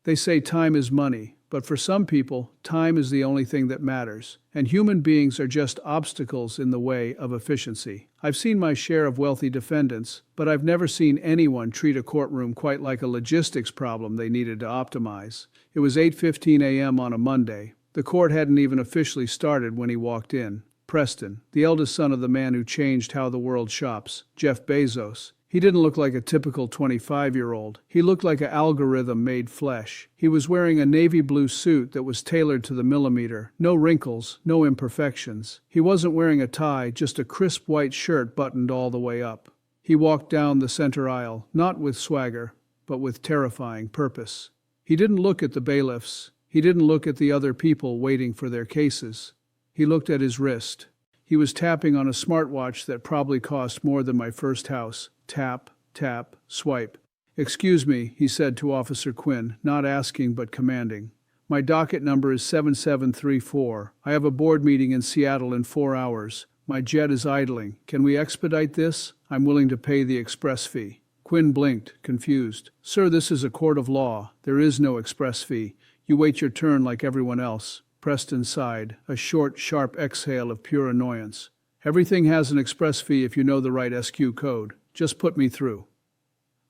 They say time is money, but for some people, time is the only thing that matters, and human beings are just obstacles in the way of efficiency. I've seen my share of wealthy defendants, but I've never seen anyone treat a courtroom quite like a logistics problem they needed to optimize. It was 8:15 a.m. on a Monday. The court hadn't even officially started when he walked in. Preston, the eldest son of the man who changed how the world shops, Jeff Bezos. He didn't look like a typical 25-year-old. He looked like an algorithm made flesh. He was wearing a navy blue suit that was tailored to the millimeter. No wrinkles, no imperfections. He wasn't wearing a tie, just a crisp white shirt buttoned all the way up. He walked down the center aisle, not with swagger, but with terrifying purpose. He didn't look at the bailiffs. He didn't look at the other people waiting for their cases. He looked at his wrist. He was tapping on a smartwatch that probably cost more than my first house. Tap, tap, swipe. "Excuse me," he said to Officer Quinn, not asking but commanding. "My docket number is 7734. I have a board meeting in Seattle in 4 hours. My jet is idling. Can we expedite this? I'm willing to pay the express fee." Quinn blinked, confused. "Sir, this is a court of law. There is no express fee. You wait your turn like everyone else." Preston sighed, a short, sharp exhale of pure annoyance. "Everything has an express fee if you know the right SQ code. Just put me through."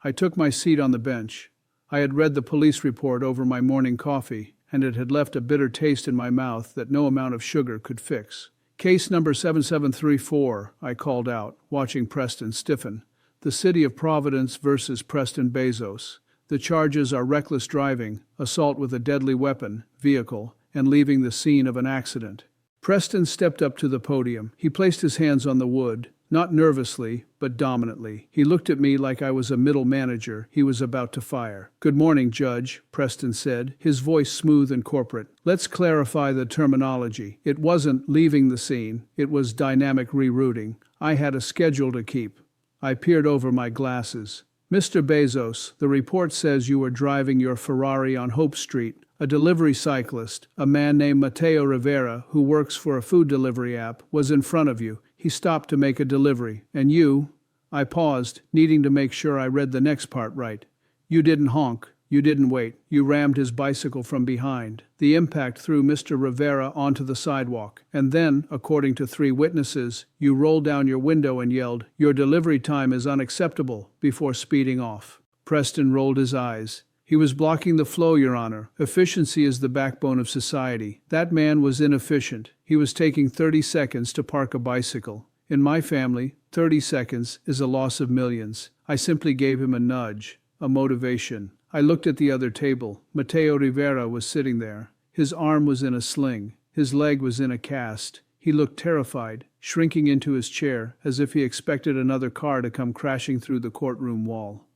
I took my seat on the bench. I had read the police report over my morning coffee, and it had left a bitter taste in my mouth that no amount of sugar could fix. "Case number 7734, I called out, watching Preston stiffen. "The City of Providence versus Preston Bezos. The charges are reckless driving, assault with a deadly weapon, vehicle, and leaving the scene of an accident." Preston stepped up to the podium. He placed his hands on the wood, not nervously, but dominantly. He looked at me like I was a middle manager he was about to fire. "Good morning, Judge," Preston said, his voice smooth and corporate. "Let's clarify the terminology. It wasn't leaving the scene. It was dynamic rerouting. I had a schedule to keep." I peered over my glasses. "Mr. Bezos, the report says you were driving your Ferrari on Hope Street. A delivery cyclist, a man named Mateo Rivera, who works for a food delivery app, was in front of you. He stopped to make a delivery. And you—" I paused, needing to make sure I read the next part right. "You didn't honk. You didn't wait. You rammed his bicycle from behind. The impact threw Mr. Rivera onto the sidewalk. And then, according to 3 witnesses, you rolled down your window and yelled, 'Your delivery time is unacceptable,' before speeding off." Preston rolled his eyes. "He was blocking the flow, Your Honor. Efficiency is the backbone of society. That man was inefficient. He was taking 30 seconds to park a bicycle. In my family, 30 seconds is a loss of millions. I simply gave him a nudge, a motivation." I looked at the other table. Mateo Rivera was sitting there. His arm was in a sling. His leg was in a cast. He looked terrified, shrinking into his chair as if he expected another car to come crashing through the courtroom wall.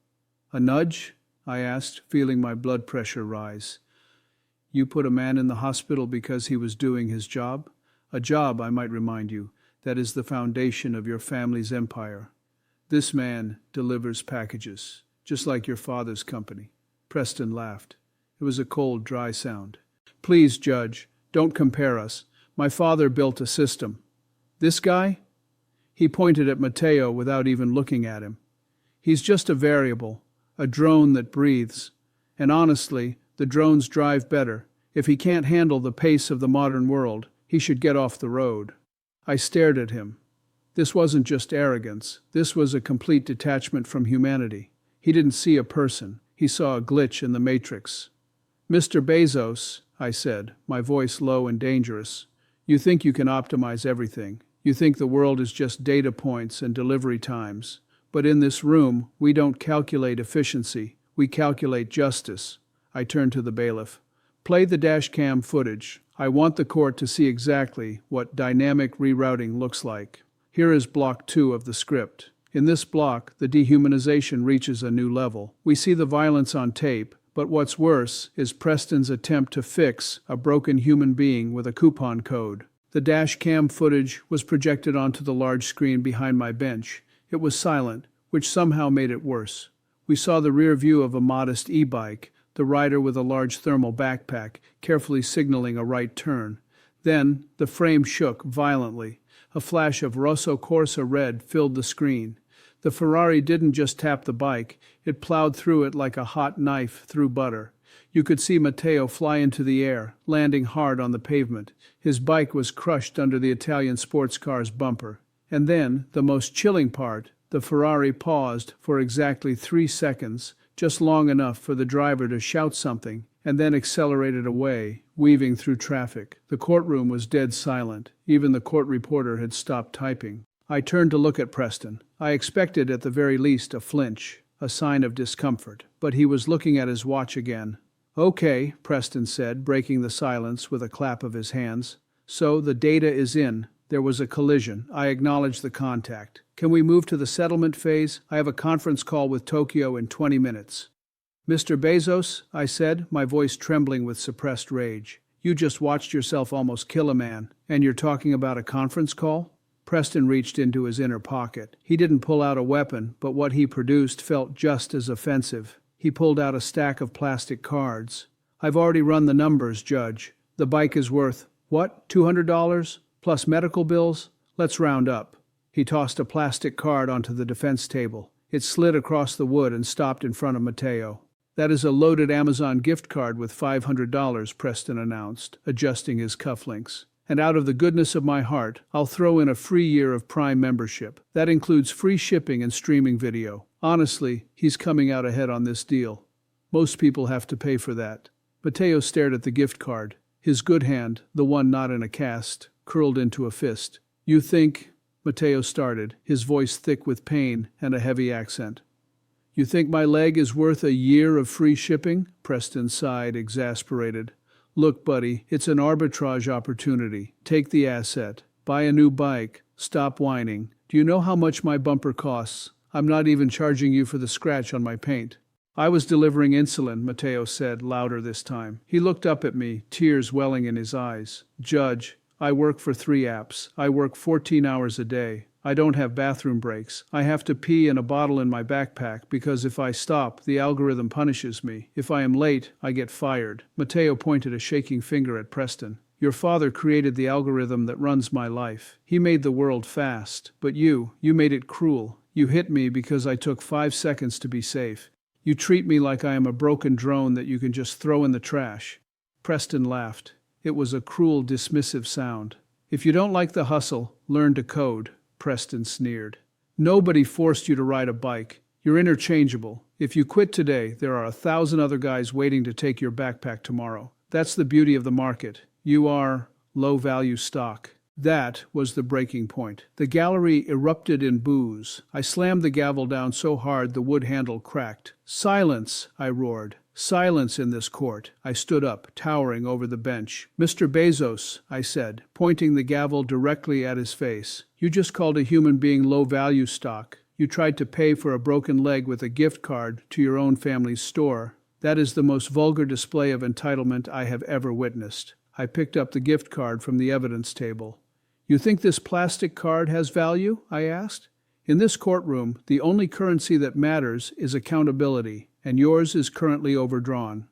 "A nudge?" I asked, feeling my blood pressure rise. "You put a man in the hospital because he was doing his job? A job, I might remind you, that is the foundation of your family's empire. This man delivers packages, just like your father's company." Preston laughed. It was a cold, dry sound. "Please, Judge, don't compare us. My father built a system. This guy?" He pointed at Mateo without even looking at him. "He's just a variable. A drone that breathes. And honestly, the drones drive better. If he can't handle the pace of the modern world, he should get off the road." I stared at him. This wasn't just arrogance. This was a complete detachment from humanity. He didn't see a person. He saw a glitch in the matrix. "Mr. Bezos," I said, my voice low and dangerous, "you think you can optimize everything. You think the world is just data points and delivery times. But in this room, we don't calculate efficiency. We calculate justice." I turned to the bailiff. "Play the dashcam footage. I want the court to see exactly what dynamic rerouting looks like. Here is block 2 of the script. In this block, the dehumanization reaches a new level. We see the violence on tape, but what's worse is Preston's attempt to fix a broken human being with a coupon code." The dashcam footage was projected onto the large screen behind my bench. It was silent, which somehow made it worse. We saw the rear view of a modest e-bike, the rider with a large thermal backpack, carefully signaling a right turn. Then, the frame shook violently. A flash of Rosso Corsa red filled the screen. The Ferrari didn't just tap the bike, it plowed through it like a hot knife through butter. You could see Matteo fly into the air, landing hard on the pavement. His bike was crushed under the Italian sports car's bumper. And then, the most chilling part, the Ferrari paused for exactly 3 seconds, just long enough for the driver to shout something, and then accelerated away, weaving through traffic. The courtroom was dead silent. Even the court reporter had stopped typing. I turned to look at Preston. I expected at the very least a flinch, a sign of discomfort, but he was looking at his watch again. "Okay," Preston said, breaking the silence with a clap of his hands. "So the data is in. There was a collision. I acknowledge the contact. Can we move to the settlement phase? I have a conference call with Tokyo in 20 minutes. "Mr. Bezos," I said, my voice trembling with suppressed rage, "you just watched yourself almost kill a man, and you're talking about a conference call?" Preston reached into his inner pocket. He didn't pull out a weapon, but what he produced felt just as offensive. He pulled out a stack of plastic cards. "I've already run the numbers, Judge. The bike is worth, what, $200? Plus medical bills? Let's round up." He tossed a plastic card onto the defense table. It slid across the wood and stopped in front of Matteo. "That is a loaded Amazon gift card with $500, Preston announced, adjusting his cufflinks. "And out of the goodness of my heart, I'll throw in a free year of Prime membership. That includes free shipping and streaming video. Honestly, he's coming out ahead on this deal. Most people have to pay for that." Matteo stared at the gift card. His good hand, the one not in a cast, curled into a fist. "You think," Matteo started, his voice thick with pain and a heavy accent. "You think my leg is worth a year of free shipping?" Preston sighed, exasperated. "Look, buddy, it's an arbitrage opportunity. Take the asset. Buy a new bike. Stop whining. Do you know how much my bumper costs? I'm not even charging you for the scratch on my paint." "I was delivering insulin," Matteo said, louder this time. He looked up at me, tears welling in his eyes. "Judge, I work for 3 apps. I work 14 hours a day. I don't have bathroom breaks. I have to pee in a bottle in my backpack because if I stop, the algorithm punishes me. If I am late, I get fired." Matteo pointed a shaking finger at Preston. "Your father created the algorithm that runs my life. He made the world fast. But you made it cruel. You hit me because I took 5 seconds to be safe. You treat me like I am a broken drone that you can just throw in the trash." Preston laughed. It was a cruel, dismissive sound. "If you don't like the hustle, learn to code," Preston sneered. "Nobody forced you to ride a bike. You're interchangeable. If you quit today, there are 1,000 other guys waiting to take your backpack tomorrow. That's the beauty of the market. You are low-value stock." That was the breaking point. The gallery erupted in boos. I slammed the gavel down so hard the wood handle cracked. "Silence!" I roared. "Silence in this court." I stood up, towering over the bench. "Mr. Bezos," I said, pointing the gavel directly at his face, "you just called a human being low-value stock. You tried to pay for a broken leg with a gift card to your own family's store. That is the most vulgar display of entitlement I have ever witnessed." I picked up the gift card from the evidence table. "You think this plastic card has value?" I asked. "In this courtroom, the only currency that matters is accountability, and yours is currently overdrawn."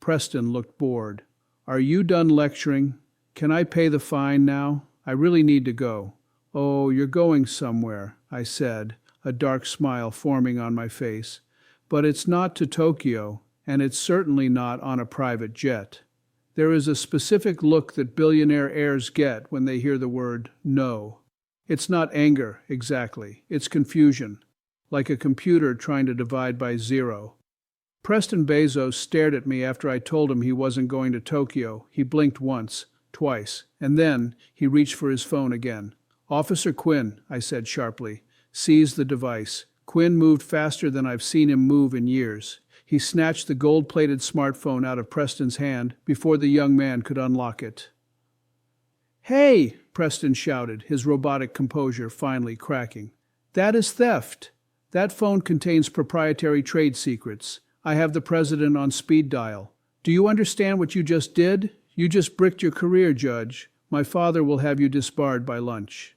Preston looked bored. "Are you done lecturing? Can I pay the fine now? I really need to go." "Oh, you're going somewhere," I said, a dark smile forming on my face. "But it's not to Tokyo, and it's certainly not on a private jet." There is a specific look that billionaire heirs get when they hear the word no. It's not anger, exactly. It's confusion, like a computer trying to divide by 0. Preston Bezos stared at me after I told him he wasn't going to Tokyo. He blinked once, twice, and then he reached for his phone again. "Officer Quinn," I said sharply, "seize the device." Quinn moved faster than I've seen him move in years. He snatched the gold-plated smartphone out of Preston's hand before the young man could unlock it. "Hey!" Preston shouted, his robotic composure finally cracking. "That is theft. That phone contains proprietary trade secrets. I have the president on speed dial. Do you understand what you just did? You just bricked your career, Judge. My father will have you disbarred by lunch."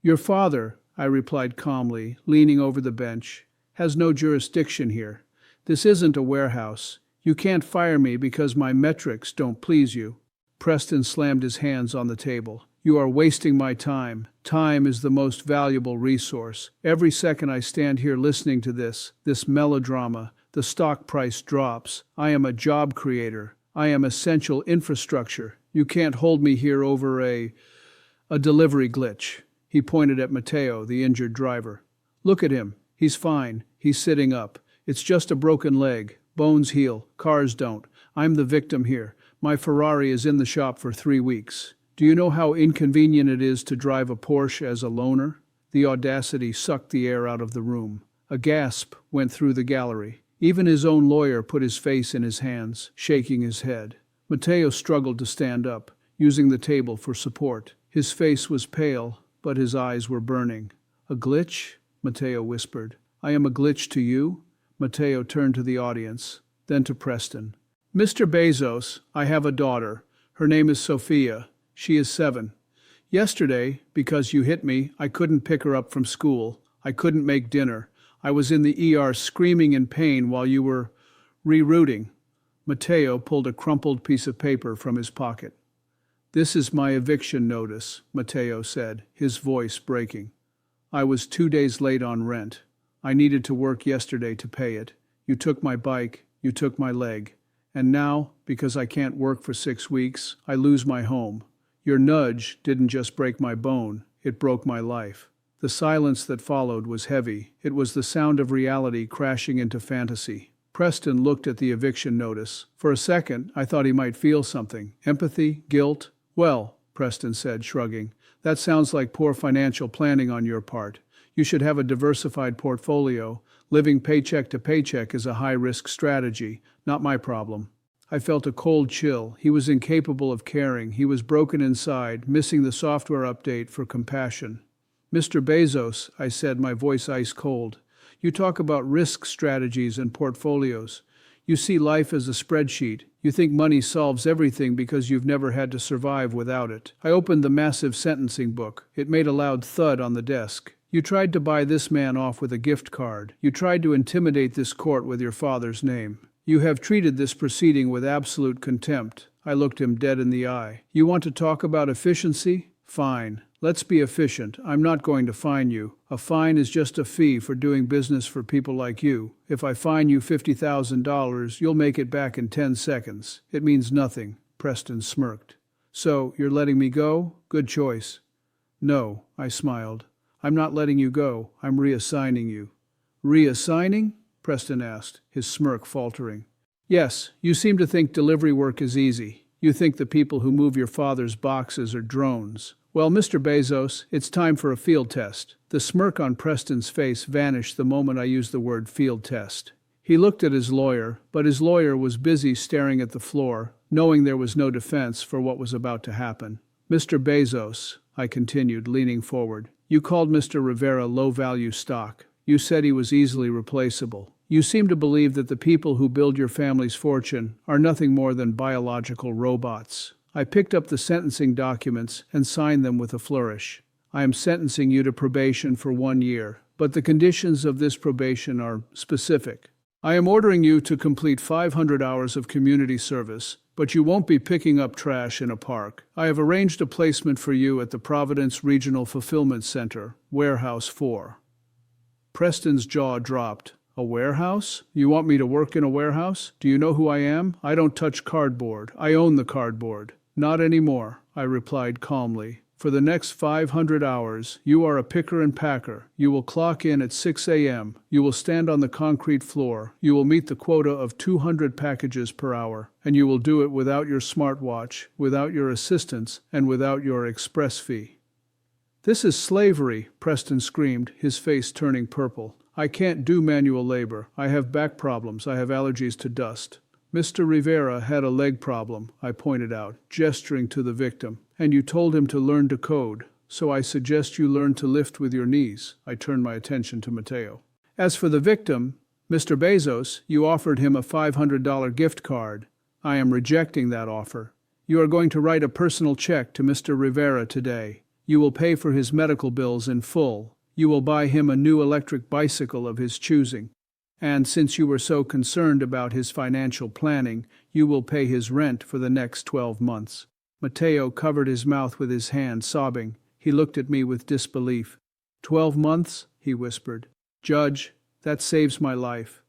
"Your father," I replied calmly, leaning over the bench, "has no jurisdiction here. This isn't a warehouse. You can't fire me because my metrics don't please you." Preston slammed his hands on the table. "You are wasting my time. Time is the most valuable resource. Every second I stand here listening to this melodrama, The stock price drops. I am a job creator. I am essential infrastructure. You can't hold me here over a delivery glitch." He pointed at Matteo, the injured driver. "Look at him. He's fine. He's sitting up. It's just a broken leg. Bones heal. Cars don't. I'm the victim here. My Ferrari is in the shop for 3 weeks. Do you know how inconvenient it is to drive a Porsche as a loaner?" The audacity sucked the air out of the room. A gasp went through the gallery. Even his own lawyer put his face in his hands, shaking his head. Matteo struggled to stand up, using the table for support. His face was pale, but his eyes were burning. "A glitch?" Matteo whispered. "I am a glitch to you?" Matteo turned to the audience, then to Preston. "Mr. Bezos, I have a daughter. Her name is Sophia. She is 7. Yesterday, because you hit me, I couldn't pick her up from school. I couldn't make dinner. I was in the ER screaming in pain while you were rerouting." Matteo pulled a crumpled piece of paper from his pocket. "This is my eviction notice," Matteo said, his voice breaking. "I was 2 days late on rent. I needed to work yesterday to pay it. You took my bike, you took my leg. And now, because I can't work for 6 weeks, I lose my home. Your nudge didn't just break my bone, it broke my life." The silence that followed was heavy. It was the sound of reality crashing into fantasy. Preston looked at the eviction notice. For a second, I thought he might feel something. Empathy? Guilt? "Well," Preston said, shrugging, "that sounds like poor financial planning on your part. You should have a diversified portfolio. Living paycheck to paycheck is a high-risk strategy. Not my problem." I felt a cold chill. He was incapable of caring. He was broken inside, missing the software update for compassion. "Mr. Bezos," I said, my voice ice cold, "you talk about risk strategies and portfolios. You see life as a spreadsheet. You think money solves everything because you've never had to survive without it." I opened the massive sentencing book. It made a loud thud on the desk. "You tried to buy this man off with a gift card. You tried to intimidate this court with your father's name. You have treated this proceeding with absolute contempt." I looked him dead in the eye. "You want to talk about efficiency? Fine. Let's be efficient. I'm not going to fine you. A fine is just a fee for doing business for people like you. If I fine you $50,000, you'll make it back in 10 seconds. It means nothing." Preston smirked. "So, you're letting me go? Good choice." "No," I smiled. "I'm not letting you go. I'm reassigning you." "Reassigning?" Preston asked, his smirk faltering. "Yes, you seem to think delivery work is easy. You think the people who move your father's boxes are drones. Well, Mr. Bezos, it's time for a field test." The smirk on Preston's face vanished the moment I used the word field test. He looked at his lawyer, but his lawyer was busy staring at the floor, knowing there was no defense for what was about to happen. "Mr. Bezos," I continued, leaning forward, "you called Mr. Rivera low-value stock. You said he was easily replaceable. You seem to believe that the people who build your family's fortune are nothing more than biological robots." I picked up the sentencing documents and signed them with a flourish. "I am sentencing you to probation for 1 year, but the conditions of this probation are specific. I am ordering you to complete 500 hours of community service, but you won't be picking up trash in a park. I have arranged a placement for you at the Providence Regional Fulfillment Center, Warehouse 4. Preston's jaw dropped. "A warehouse? You want me to work in a warehouse? Do you know who I am? I don't touch cardboard. I own the cardboard." "Not anymore," I replied calmly. "For the next 500 hours, you are a picker and packer. You will clock in at 6 a.m. You will stand on the concrete floor. You will meet the quota of 200 packages per hour. And you will do it without your smartwatch, without your assistance, and without your express fee." "This is slavery," Preston screamed, his face turning purple. "I can't do manual labor. I have back problems. I have allergies to dust." "Mr. Rivera had a leg problem," I pointed out, gesturing to the victim. "And you told him to learn to code. So I suggest you learn to lift with your knees." I turned my attention to Matteo. "As for the victim, Mr. Bezos, you offered him a $500 gift card. I am rejecting that offer. You are going to write a personal check to Mr. Rivera today. You will pay for his medical bills in full. You will buy him a new electric bicycle of his choosing. And since you were so concerned about his financial planning, you will pay his rent for the next 12 months. Matteo covered his mouth with his hand, sobbing. He looked at me with disbelief. 12 months? He whispered. "Judge, that saves my life."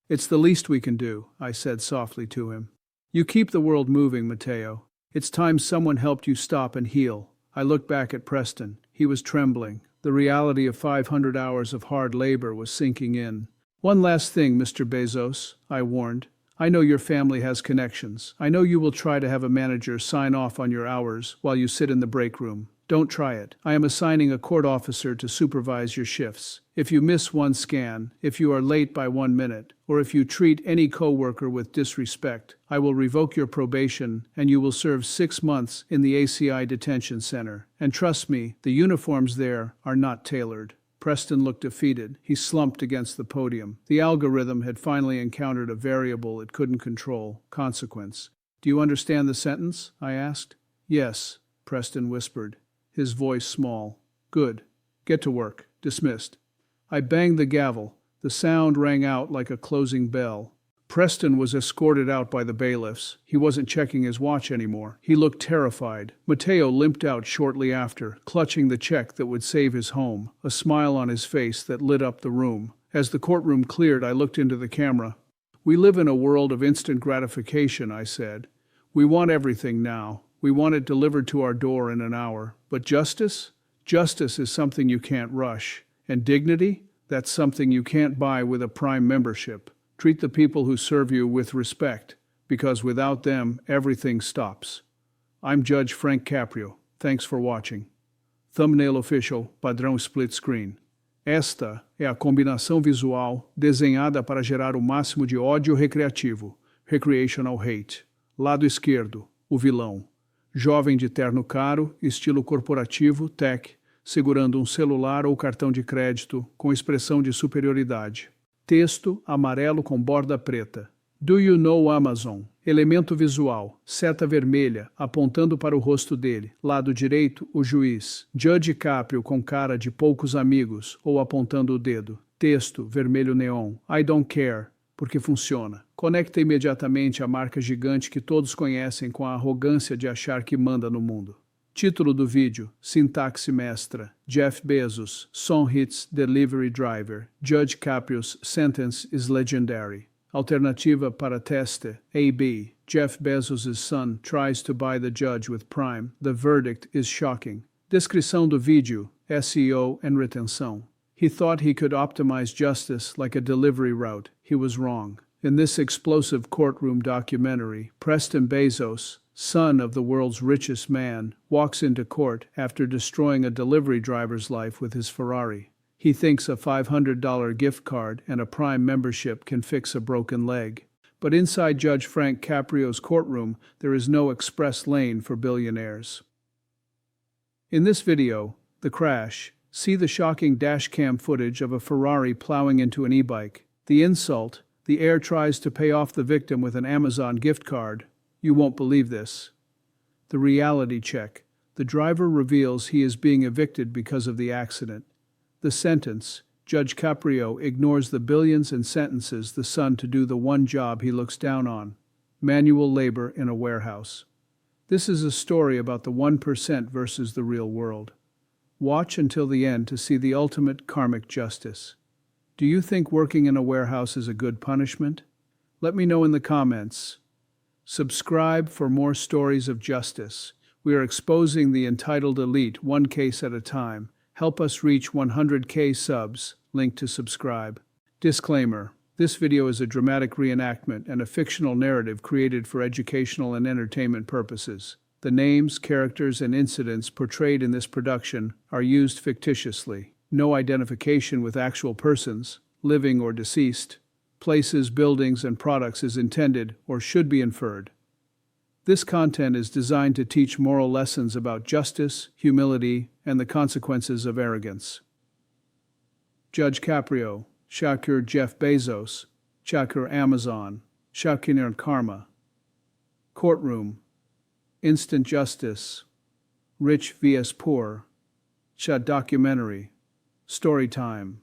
It's the least we can do, I said softly to him. You keep the world moving, Matteo. It's time someone helped you stop and heal. I looked back at Preston. He was trembling. The reality of 500 hours of hard labor was sinking in. One last thing, Mr. Bezos, I warned. I know your family has connections. I know you will try to have a manager sign off on your hours while you sit in the break room. Don't try it. I am assigning a court officer to supervise your shifts. If you miss one scan, if you are late by 1 minute, or if you treat any coworker with disrespect, I will revoke your probation and you will serve 6 months in the ACI detention center. And trust me, the uniforms there are not tailored. Preston looked defeated. He slumped against the podium. The algorithm had finally encountered a variable it couldn't control: consequence. Do you understand the sentence? I asked. Yes, Preston whispered, his voice small. Good. Get to work. Dismissed. I banged the gavel. The sound rang out like a closing bell. Preston was escorted out by the bailiffs. He wasn't checking his watch anymore. He looked terrified. Matteo limped out shortly after, clutching the check that would save his home, a smile on his face that lit up the room. As the courtroom cleared, I looked into the camera. We live in a world of instant gratification, I said. We want everything now. We want it delivered to our door in an hour. But justice? Justice is something you can't rush. And dignity? That's something you can't buy with a Prime membership. Treat the people who serve you with respect, because without them, everything stops. I'm Judge Frank Caprio. Thanks for watching. Thumbnail official, padrão split screen. Esta é a combinação visual desenhada para gerar o máximo de ódio recreativo, recreational hate. Lado esquerdo, o vilão. Jovem de terno caro, estilo corporativo, tech, segurando um celular ou cartão de crédito com expressão de superioridade. Texto amarelo com borda preta. Do you know Amazon? Elemento visual. Seta vermelha, apontando para o rosto dele. Lado direito, o juiz. Judge Caprio com cara de poucos amigos, ou apontando o dedo. Texto, vermelho neon. I don't care. Porque funciona. Conecta imediatamente a marca gigante que todos conhecem com a arrogância de achar que manda no mundo. Título do vídeo, sintaxe mestra, Jeff Bezos'Son hits delivery driver, Judge Caprio's sentence is legendary. Alternativa para teste, AB, Jeff Bezos's son tries to buy the judge with Prime, the verdict is shocking. Descrição do vídeo, SEO and retenção. He thought he could optimize justice like a delivery route. He was wrong. In this explosive courtroom documentary, Preston Bezos, son of the world's richest man, walks into court after destroying a delivery driver's life with his Ferrari. He thinks a $500 gift card and a Prime membership can fix a broken leg. But inside Judge Frank Caprio's courtroom, there is no express lane for billionaires. In this video, The Crash, see the shocking dashcam footage of a Ferrari plowing into an e-bike. The insult, the heir tries to pay off the victim with an Amazon gift card. You won't believe this. The reality check. The driver reveals he is being evicted because of the accident. The sentence. Judge Caprio ignores the billions and sentences the son to do the one job he looks down on: manual labor in a warehouse. This is a story about the 1% versus the real world. Watch until the end to see the ultimate karmic justice. Do you think working in a warehouse is a good punishment? Let me know in the comments. Subscribe for more stories of justice. We are exposing the entitled elite one case at a time. Help us reach 100K subs. Link to subscribe. Disclaimer. This video is a dramatic reenactment and a fictional narrative created for educational and entertainment purposes. The names, characters, and incidents portrayed in this production are used fictitiously. No identification with actual persons, living or deceased, places, buildings, and products is intended or should be inferred. This content is designed to teach moral lessons about justice, humility, and the consequences of arrogance. Judge Caprio, Shakur Jeff Bezos, Shakur Amazon, Shakur Karma. Courtroom, Instant Justice, Rich vs. Poor, Documentary, Story Time.